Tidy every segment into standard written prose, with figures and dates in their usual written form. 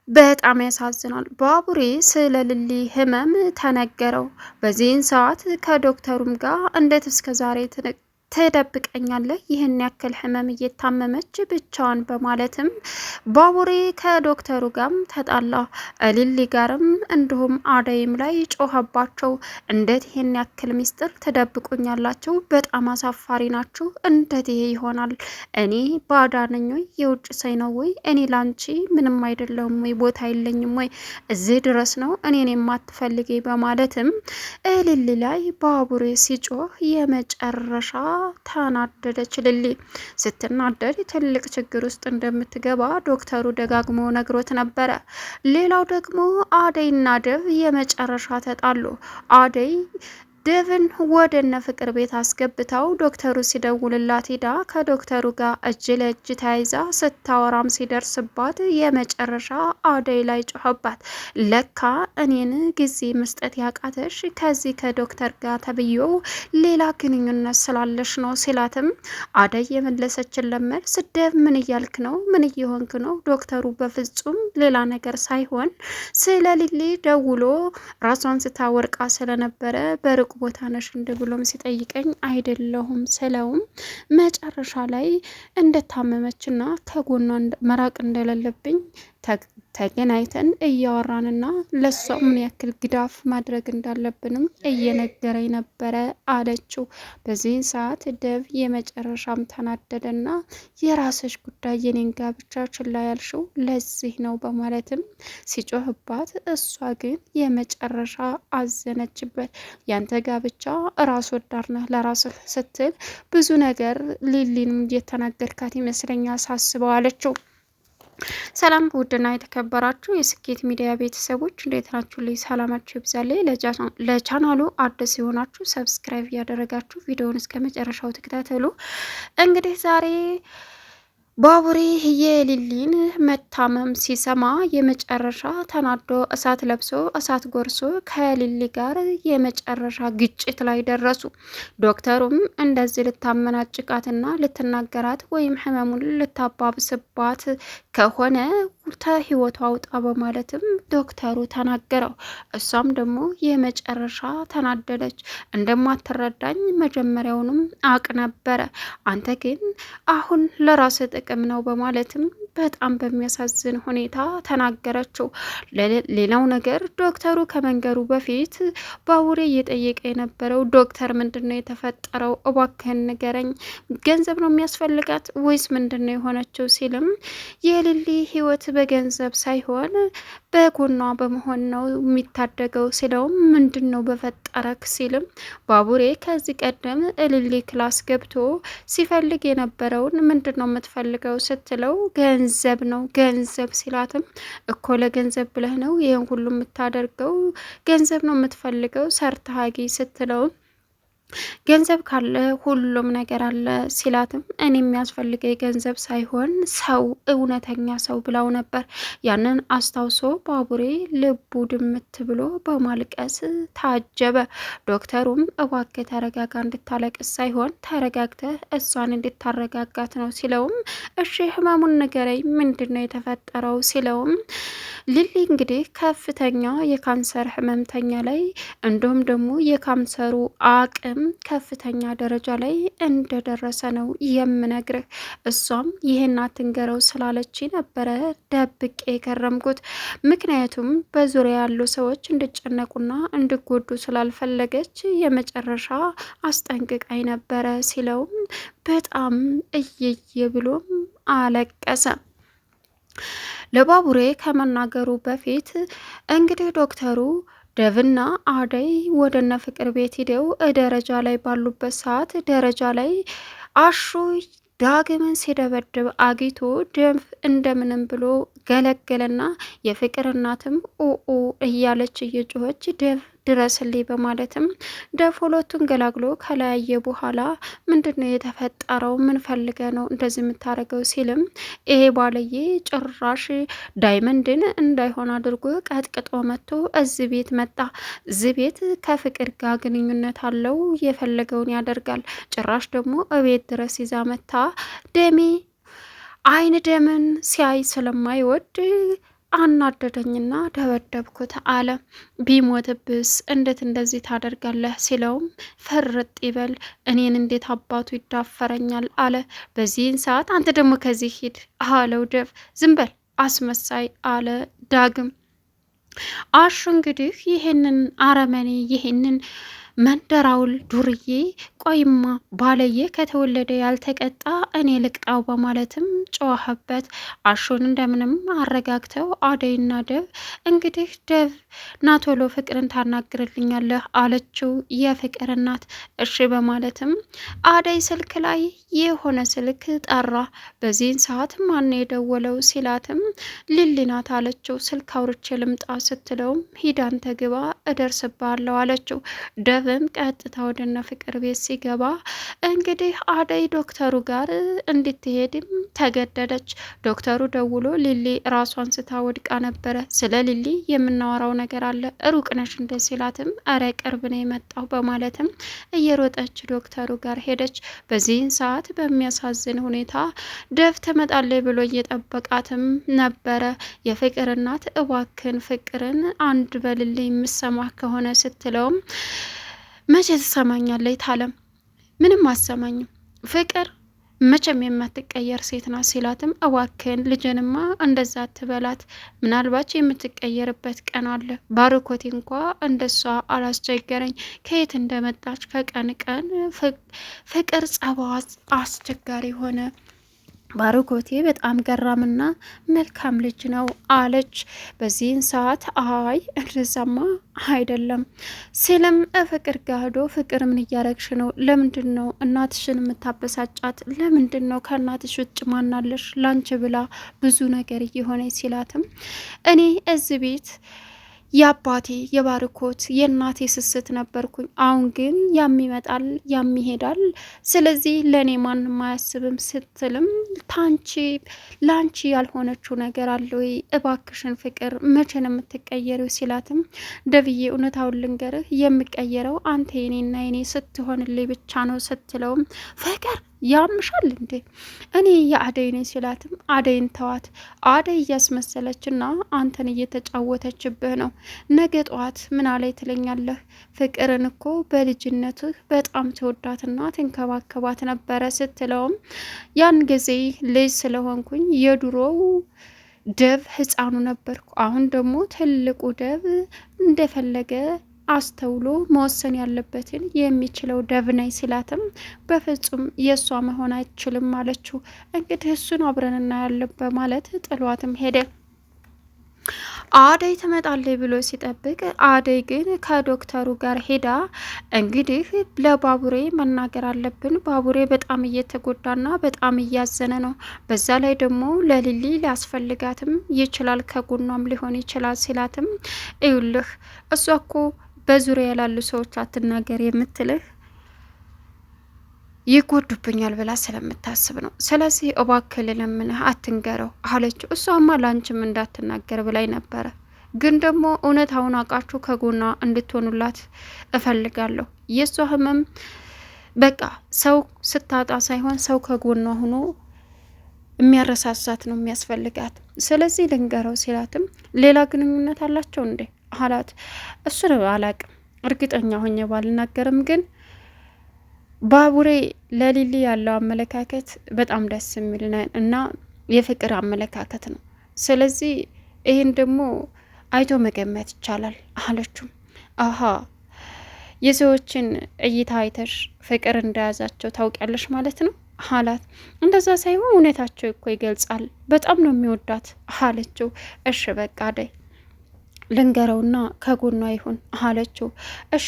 በጣም ያሳዝናል። ባቡሬ ስለ ሊሊ ህመም ተነገረው። በዚህን ሰዓት ከዶክተሩም ጋር እንዴት እስከዛሬ ትደብቀኛለህ ይህን ያክል ህመም እየታመመች ብቻዋን በማለትም ባቡሬ ከዶክተሩ ጋርም ተጣላ። ሊሊ ጋርም እንዲሁም አደይም ላይ ጮኸባቸው። እንዴት ይህን ያክል ሚስጥር ትደብቁኛላችሁ? በጣም አሳፋሪ ናችሁ። እንዴት ይሄ ይሆናል? እኔ ባዳ ነኝ ወይ? የውጭ ሰው ነው ወይ? እኔ ላንቺ ምንም አይደለሁም ወይ? ቦታ የለኝም ወይ? እዚህ ድረስ ነው እኔን የማትፈልጊ? በማለትም ሊሊ ላይ ባቡሬ ሲጮህ የመጨረሻ ተናደደች። ሊሊ ስትናደድ ትልቅ ችግር ውስጥ እንደምትገባ ዶክተሩ ደጋግሞ ነግሮት ነበረ። ሌላው ደግሞ አደይና ደብ የመጨረሻ ተጣሉ። አደይ ደብን ወደ እነ ፍቅር ቤት አስገብታው ዶክተሩ ሲደውልላት ሄዳ ከዶክተሩ ጋር እጅ ለእጅ ተያይዛ ስታወራም ሲደርስባት የመጨረሻ አደይ ላይ ጮኸባት። ለካ እኔን ጊዜ መስጠት ያቃተሽ ከዚህ ከዶክተር ጋር ተብዬው ሌላ ግንኙነት ስላለሽ ነው ሲላትም አደይ የመለሰችን ለመልስ ደብ ምን እያልክ ነው? ምን እየሆንክ ነው? ዶክተሩ በፍጹም ሌላ ነገር ሳይሆን ስለ ሊሊ ደውሎ ራሷን ስታወርቃ ስለነበረ በርቁ ቦታ ነሽ እንደ ብሎም ሲጠይቀኝ አይደለሁም ስለውም መጨረሻ ላይ እንደታመመችና ከጎኗ መራቅ እንደሌለብኝ ተገናኝተን እያወራንና ለሷ ምን ያክል ግዳፍ ማድረግ እንዳለብንም እየነገረኝ ነበረ አለችው። በዚህን ሰዓት ደብ የመጨረሻም ተናደደና የራስሽ ጉዳይ የኔን ጋብቻ ችላ ያልሽው ለዚህ ነው በማለትም ሲጮህባት፣ እሷ ግን የመጨረሻ አዘነችበት። ያንተ ጋብቻ ራስ ወዳድ ነህ፣ ለራስህ ስትል ብዙ ነገር ሊሊንም እየተናገርካት ይመስለኛል ሳስበው አለችው። ሰላም ውድና የተከበራችሁ የስኬት ሚዲያ ቤተሰቦች እንዴት ናችሁ? ላይ ሰላማችሁ ይብዛልኝ። ለቻናሉ አዲስ የሆናችሁ ሰብስክራይብ እያደረጋችሁ ቪዲዮውን እስከ መጨረሻው ተከታተሉ። እንግዲህ ዛሬ ባቡሬ የሊሊን መታመም ሲሰማ የመጨረሻ ተናዶ እሳት ለብሶ እሳት ጎርሶ ከሊሊ ጋር የመጨረሻ ግጭት ላይ ደረሱ። ዶክተሩም እንደዚህ ልታመናጭቃትና ልትናገራት ወይም ህመሙን ልታባብስባት ከሆነ ከህይወቷ አውጣ በማለትም ዶክተሩ ተናገረው። እሷም ደግሞ የመጨረሻ ተናደደች። እንደማትረዳኝ መጀመሪያውንም አቅ ነበረ፣ አንተ ግን አሁን ለራስ ጥቅም ነው በማለትም በጣም በሚያሳዝን ሁኔታ ተናገረችው። ሌላው ነገር ዶክተሩ ከመንገሩ በፊት ባቡሬ እየጠየቀ የነበረው ዶክተር ምንድነው የተፈጠረው? እባክህን ንገረኝ፣ ገንዘብ ነው የሚያስፈልጋት ወይስ ምንድነው የሆነችው? ሲልም የሊሊ ህይወት በገንዘብ ሳይሆን በጎኗ በመሆን ነው የሚታደገው ሲለውም ምንድን ነው በፈጠረክ? ሲልም ባቡሬ ከዚህ ቀደም ሊሊ ክላስ ገብቶ ሲፈልግ የነበረውን ምንድን ነው የምትፈልገው ስትለው ገንዘብ ነው ገንዘብ ሲላትም እኮ ለገንዘብ ብለህ ነው ይህን ሁሉ የምታደርገው? ገንዘብ ነው የምትፈልገው ሰርተሃጊ ስትለው ገንዘብ ካለ ሁሉም ነገር አለ ሲላትም እኔ የሚያስፈልገኝ ገንዘብ ሳይሆን ሰው፣ እውነተኛ ሰው ብላው ነበር። ያንን አስታውሶ ባቡሬ ልቡ ድምት ብሎ በማልቀስ ታጀበ። ዶክተሩም እባክህ ተረጋጋ፣ እንድታለቅስ ሳይሆን ተረጋግተህ እሷን እንድታረጋጋት ነው ሲለውም እሺ ህመሙን ንገረኝ፣ ምንድን ነው የተፈጠረው? ሲለውም ሊሊ እንግዲህ ከፍተኛ የካንሰር ህመምተኛ ላይ እንዲሁም ደግሞ የካንሰሩ አቅም ከፍተኛ ደረጃ ላይ እንደደረሰ ነው የምነግርህ። እሷም ይሄን አትንገረው ስላለች ነበረ ደብቄ የከረምኩት። ምክንያቱም በዙሪያ ያሉ ሰዎች እንዲጨነቁና እንዲጎዱ ስላልፈለገች የመጨረሻ አስጠንቅቃይ ነበረ ሲለውም በጣም እየየ ብሎም አለቀሰ። ለባቡሬ ከመናገሩ በፊት እንግዲህ ዶክተሩ ደብና አደይ ወደነ ፍቅር ቤት ሂደው ደረጃ ላይ ባሉበት ሰዓት ደረጃ ላይ አሹ ዳግምን ሲደበድብ አጊቶ ደብ እንደምንም ብሎ ገለገለና የፍቅር እናትም ኡኡ እያለች እየጮኸች ደብ ድረስልኝ በማለትም ደብ ሁለቱን ገላግሎ ከለያየ በኋላ ምንድነው የተፈጠረው? ምን ፈልገ ነው እንደዚህ የምታደርገው? ሲልም ይሄ ባለዬ ጭራሽ ዳይመንድን እንዳይሆን አድርጎ ቀጥቅጦ መጥቶ እዚህ ቤት መጣ። እዚህ ቤት ከፍቅር ጋር ግንኙነት አለው፣ የፈለገውን ያደርጋል። ጭራሽ ደግሞ እቤት ድረስ ይዛ መታ ደሜ አይን ደምን ሲያይ ስለማይወድ አናደደኝና ደበደብኩት አለ። ቢሞትብስ እንዴት እንደዚህ ታደርጋለህ ሲለውም ፍርጥ ይበል እኔን እንዴት አባቱ ይዳፈረኛል አለ። በዚህን ሰዓት አንተ ደግሞ ከዚህ ሂድ አለው ዴቭ። ዝም በል አስመሳይ አለ ዳግም። አሹ እንግዲህ ይህንን አረመኔ ይህንን መንደራውል ዱርዬ ቆይማ ባለየ ከተወለደ ያልተቀጣ እኔ ልቅጣው በማለትም ጮኸበት። አሹን እንደምንም አረጋግተው አደይና ዴቭ እንግዲህ ዴቭ ናቶሎ ፍቅርን ታናግርልኛለህ አለችው የፍቅር እናት። እሺ በማለትም አደይ ስልክ ላይ የሆነ ስልክ ጠራ። በዚህን ሰዓት ማን የደወለው ሲላትም ሊሊ ናት አለችው። ስልክ አውርቼ ልምጣ ስትለውም ሂዳን ተግባ እደርስባለሁ አለችው። ዴቭም ቀጥታ ወደነ ፍቅር ቤት ሲገባ እንግዲህ አደይ ዶክተሩ ጋር እንድትሄድም ተገደደች። ዶክተሩ ደውሎ ሊሊ ራሷን ስታ ወድቃ ነበረ፣ ስለ ሊሊ የምናወራው ነገር አለ ሩቅ ነሽ እንደ ሲላትም አረ ቅርብ ነው የመጣው በማለትም እየሮጠች ዶክተሩ ጋር ሄደች። በዚህን ሰዓት በሚያሳዝን ሁኔታ ዴቭ ትመጣለች ብሎ እየጠበቃትም ነበረ። የፍቅር እናት እባክን ፍቅርን አንድ በልል የምሰማ ከሆነ ስትለውም መቼ ትሰማኛለች ታለም ምንም አሰማኝም ፍቅር መቼም የማትቀየር ሴት ናት ሲላትም እዋክን ልጅንማ እንደዛ ትበላት ምናልባት የምትቀየርበት ቀን አለ። ባርኮቴ እንኳ እንደሷ አላስቸገረኝ ከየት እንደመጣች ከቀን ቀን ፍቅር ጸባዋ አስቸጋሪ ሆነ። ባርኮቴ በጣም ገራምና መልካም ልጅ ነው አለች። በዚህን ሰዓት አይ እንደዛማ አይደለም ሲልም ፍቅር ጋዶ ፍቅር ምን እያረግሽ ነው? ለምንድን ነው እናትሽን የምታበሳጫት? ለምንድን ነው ከእናትሽ ውጭ ማናለሽ? ላንቺ ብላ ብዙ ነገር እየሆነ ሲላትም እኔ እዚህ ቤት የአባቴ የባርኮት የእናቴ ስስት ነበርኩኝ። አሁን ግን ያም ይመጣል ያም ይሄዳል፣ ስለዚህ ለእኔ ማንም አያስብም ስትልም ታንቺ ላንቺ ያልሆነችው ነገር አለ ወይ? እባክሽን ፍቅር መቼ ነው የምትቀየሪው? ሲላትም ደብዬ እውነታውን ልንገርህ የምቀየረው አንተ የኔና የኔ ስትሆንልኝ ብቻ ነው ስትለውም ፍቅር ያምሻል እንዴ እኔ የአደይ ነኝ ሲላትም አደይን ተዋት፣ አደይ እያስመሰለችና አንተን እየተጫወተችብህ ነው። ነገ ጠዋት ምን ላይ ትለኛለህ? ፍቅርን እኮ በልጅነትህ በጣም ተወዳትና ትንከባከባት ነበረ ስትለውም ያን ጊዜ ልጅ ስለሆንኩኝ የድሮው ዴቭ ህፃኑ ነበርኩ፣ አሁን ደግሞ ትልቁ ዴቭ እንደፈለገ አስተውሎ መወሰን ያለበትን የሚችለው ዴቭ ነኝ ሲላትም በፍጹም የእሷ መሆን አይችልም አለችው። እንግዲህ እሱን አብረን እናያለን በማለት ጥሏትም ሄደ። አደይ ትመጣለች ብሎ ሲጠብቅ አደይ ግን ከዶክተሩ ጋር ሄዳ እንግዲህ ለባቡሬ መናገር አለብን፣ ባቡሬ በጣም እየተጎዳና በጣም እያዘነ ነው፣ በዛ ላይ ደግሞ ለሊሊ ሊያስፈልጋትም ይችላል ከጎኗም ሊሆን ይችላል ሲላትም እዩልህ እሷ እኮ በዙሪያ ያላሉ ሰዎች አትናገር የምትልህ ይጎዱብኛል ብላ ስለምታስብ ነው። ስለዚህ እባክህ ልለምንህ አትንገረው አለችው። እሷማ ላንቺም እንዳትናገር ብላኝ ነበረ፣ ግን ደግሞ እውነታውን አውቃችሁ ከጎኗ እንድትሆኑላት እፈልጋለሁ። የእሷ ህመም በቃ ሰው ስታጣ ሳይሆን ሰው ከጎኗ ሆኖ የሚያረሳሳት ነው የሚያስፈልጋት። ስለዚህ ልንገረው ሲላትም ሌላ ግንኙነት አላቸው እንዴ አላት። እሱን አላቅም እርግጠኛ ሆኜ ባልናገርም ግን ባቡሬ ለሊሊ ያለው አመለካከት በጣም ደስ የሚል እና የፍቅር አመለካከት ነው። ስለዚህ ይህን ደግሞ አይቶ መገመት ይቻላል አለችው። አሀ የሰዎችን እይታ አይተሽ ፍቅር እንደያዛቸው ታውቂያለሽ ማለት ነው አላት። እንደዛ ሳይሆን እውነታቸው እኮ ይገልጻል፣ በጣም ነው የሚወዳት አለችው። እሺ በቃ አደይ ልንገረውና ከጎኗ ይሁን አለችው። እሺ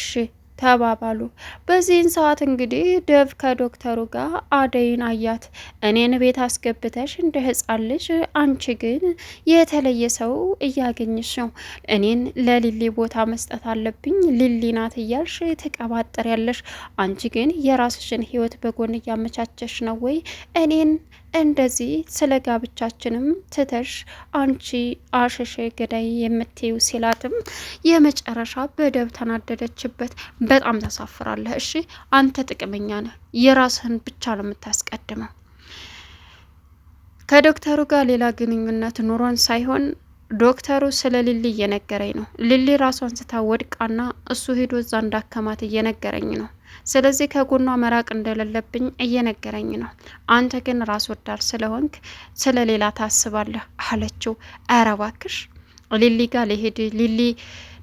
ተባባሉ። በዚህን ሰዓት እንግዲህ ዴቭ ከዶክተሩ ጋር አደይን አያት። እኔን ቤት አስገብተሽ እንደ ህፃን ልጅ አንቺ ግን የተለየ ሰው እያገኘሽ ነው፣ እኔን ለሊሊ ቦታ መስጠት አለብኝ ሊሊ ናት እያልሽ ተቀባጠር ያለሽ፣ አንቺ ግን የራስሽን ህይወት በጎን እያመቻቸሽ ነው ወይ እኔን እንደዚህ ስለ ጋብቻችንም ትተሽ አንቺ አሸሸ ገዳይ የምትይው ሲላትም የመጨረሻ በዴቭ ተናደደችበት። በጣም ታሳፍራለህ። እሺ አንተ ጥቅመኛ ነህ፣ የራስህን ብቻ ነው የምታስቀድመው። ከዶክተሩ ጋር ሌላ ግንኙነት ኑሮን ሳይሆን ዶክተሩ ስለ ሊሊ እየነገረኝ ነው። ሊሊ ራሷን ስታ ወድቃና እሱ ሄዶ እዛ እንዳከማት እየነገረኝ ነው። ስለዚህ ከጎኗ መራቅ እንደሌለብኝ እየነገረኝ ነው። አንተ ግን ራስ ወዳድ ስለሆንክ ስለ ሌላ ታስባለህ አለችው። ኧረ እባክሽ ሊሊ ጋር ልሄድ፣ ሊሊ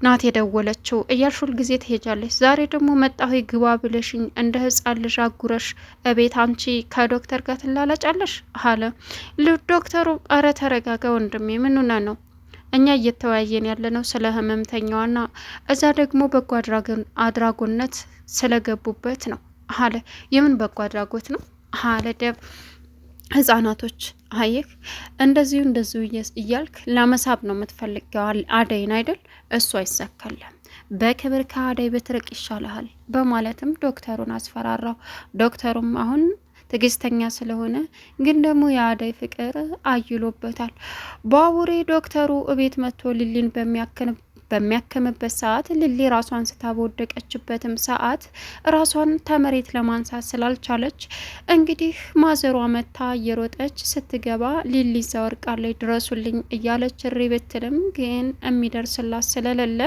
ናት የደወለችው እያልሽ ሁል ጊዜ ትሄጃለሽ። ዛሬ ደግሞ መጣሁ ግባ ብለሽኝ እንደ ህፃን ልጅ አጉረሽ እቤት አንቺ ከዶክተር ጋር ትላላጫለሽ አለ ዶክተሩ። አረ ተረጋጋ ወንድሜ፣ ምን ሆነ ነው? እኛ እየተወያየን ያለነው ስለ ህመምተኛዋና እዛ ደግሞ በጎ አድራጎነት ስለገቡበት ነው አለ። የምን በጎ አድራጎት ነው አለ ደብ። ህጻናቶች አየህ፣ እንደዚሁ እያልክ ለመሳብ ነው የምትፈልገው አደይን አይደል? እሱ አይሳካለም። በክብር ከአደይ ብትርቅ ይሻልሃል በማለትም ዶክተሩን አስፈራራው። ዶክተሩም አሁን ትዕግስተኛ ስለሆነ ግን ደግሞ የአደይ ፍቅር አይሎበታል። ባቡሬ ዶክተሩ እቤት መጥቶ ሊሊን በሚያክምበት ሰዓት ሊሊ ራሷን ስታ በወደቀችበትም ሰዓት ራሷን ተመሬት ለማንሳት ስላልቻለች እንግዲህ ማዘሯ መታ እየሮጠች ስትገባ ሊሊ ዘወርቃለች ድረሱልኝ እያለች እሪ ብትልም ግን የሚደርስላት ስለሌለ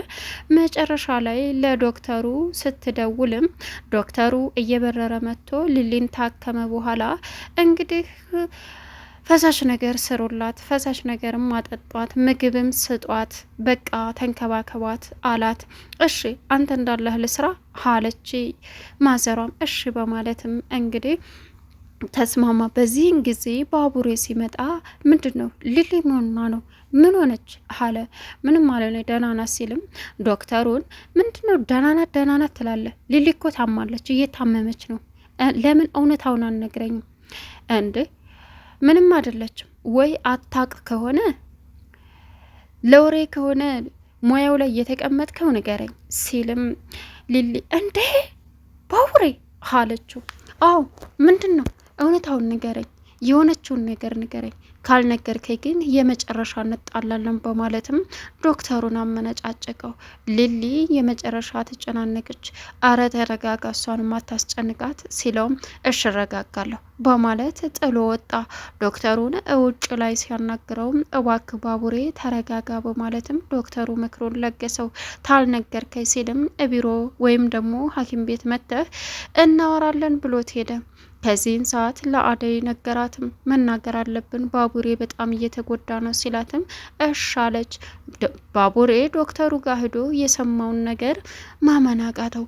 መጨረሻ ላይ ለዶክተሩ ስትደውልም ዶክተሩ እየበረረ መጥቶ ሊሊን ታከመ በኋላ እንግዲህ ፈሳሽ ነገር ስሩላት፣ ፈሳሽ ነገርም አጠጧት፣ ምግብም ስጧት፣ በቃ ተንከባከቧት አላት። እሺ አንተ እንዳለህ ልስራ አለች ማዘሯም እሺ በማለትም እንግዲህ ተስማማ። በዚህን ጊዜ ባቡሬ ሲመጣ ምንድን ነው ሊሊ ሆና ነው ምን ሆነች አለ። ምንም አለ ነው ደህና ናት ሲልም ዶክተሩን ምንድነው ደህና ናት ትላለህ? ሊሊ እኮ ታማለች፣ እየታመመች ነው። ለምን እውነታውን አልነግረኝም እንዴ? ምንም አይደለችም ወይ አታቅ ከሆነ ለወሬ ከሆነ ሙያው ላይ እየተቀመጥከው ንገረኝ ሲልም ሊሊ እንዴ ባቡሬ አለችው። አዎ ምንድን ነው እውነታውን ንገረኝ፣ የሆነችውን ነገር ንገረኝ፣ ካልነገርከኝ ግን የመጨረሻ እንጣላለን በማለትም ዶክተሩን አመነጫጨቀው። ሊሊ የመጨረሻ ተጨናነቀች። አረ ተረጋጋ፣ እሷን ማታስጨንቃት ሲለውም እሽ እረጋጋለሁ በማለት ጥሎ ወጣ። ዶክተሩን ውጭ ላይ ሲያናግረውም እባክህ ባቡሬ ተረጋጋ በማለትም ዶክተሩ ምክሩን ለገሰው። ታልነገርከኝ ሲልም ቢሮ ወይም ደግሞ ሐኪም ቤት መጥተህ እናወራለን ብሎት ሄደ። ከዚህን ሰዓት ለአደይ ነገራትም። መናገር አለብን ባቡሬ በጣም እየተጎዳ ነው ሲላትም እሺ አለች። ባቡሬ ዶክተሩ ጋር ሄዶ የሰማውን ነገር ማመን አቃተው።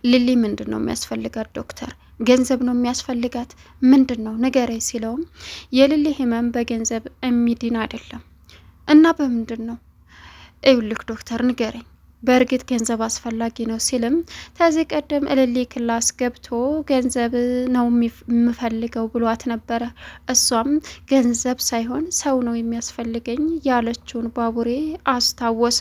ሊሊ ምንድን ነው የሚያስፈልጋት ዶክተር? ገንዘብ ነው የሚያስፈልጋት? ምንድን ነው ንገረኝ ሲለውም የሊሊ ህመም በገንዘብ የሚድን አይደለም እና በምንድን ነው? ይኸውልህ ዶክተር ንገረኝ፣ በእርግጥ ገንዘብ አስፈላጊ ነው ሲልም ከዚህ ቀደም እልሊ ክላስ ገብቶ ገንዘብ ነው የምፈልገው ብሏት ነበረ። እሷም ገንዘብ ሳይሆን ሰው ነው የሚያስፈልገኝ ያለችውን ባቡሬ አስታወሰ።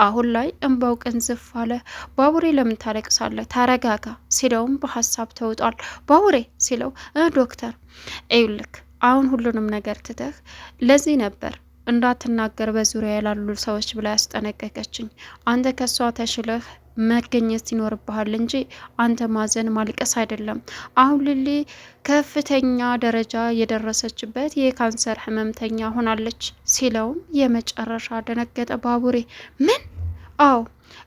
አሁን ላይ እንባው ቅንዝፍ አለ። ባቡሬ ለምን ታለቅሳለህ? ተረጋጋ ሲለውም በሀሳብ ተውጧል። ባቡሬ ሲለው ዶክተር ይኸውልህ አሁን ሁሉንም ነገር ትተህ ለዚህ ነበር እንዳትናገር በዙሪያ ያላሉ ሰዎች ብላ ያስጠነቀቀችኝ። አንተ ከሷ ተሽለህ መገኘት ይኖርብሃል እንጂ አንተ ማዘን ማልቀስ አይደለም። አሁን ሊሊ ከፍተኛ ደረጃ የደረሰችበት የካንሰር ህመምተኛ ሆናለች ሲለውም የመጨረሻ ደነገጠ ባቡሬ። ምን? አዎ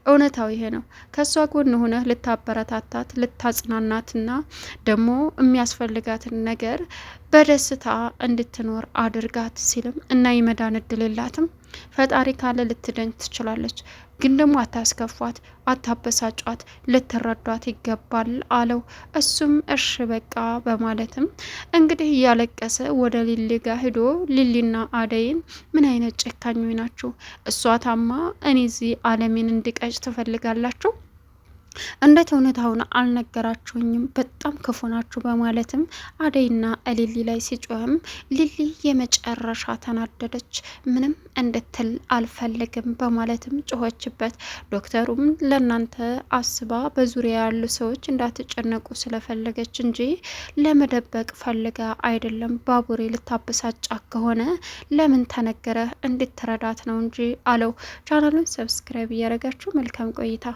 እውነታው ይሄ ነው። ከሷ ጎን ሆነህ ልታበረታታት ልታጽናናትና ደግሞ የሚያስፈልጋትን ነገር በደስታ እንድትኖር አድርጋት ሲልም እና የመዳን እድል የላትም። ፈጣሪ ካለ ልትድን ትችላለች፣ ግን ደግሞ አታስከፏት፣ አታበሳጯት፣ ልትረዷት ይገባል አለው። እሱም እሽ በቃ በማለትም እንግዲህ እያለቀሰ ወደ ሊሊ ጋር ሂዶ ሊሊና አደይን ምን አይነት ጨካኞች ናችሁ? እሷ ታማ እኔ እዚህ አለሜን እንድቀጭ ትፈልጋላችሁ? እንዴት እውነታውን አልነገራችሁኝም? በጣም ክፉ ናችሁ በማለትም አደይና ሊሊ ላይ ሲጮህም ሊሊ የመጨረሻ ተናደደች። ምንም እንድትል አልፈልግም በማለትም ጮኸችበት። ዶክተሩም ለእናንተ አስባ በዙሪያ ያሉ ሰዎች እንዳትጨነቁ ስለፈለገች እንጂ ለመደበቅ ፈልጋ አይደለም። ባቡሬ ልታበሳጫ ከሆነ ለምን ተነገረ? እንድትረዳት ነው እንጂ አለው። ቻናሉን ሰብስክራይብ እያደረጋችሁ መልካም ቆይታ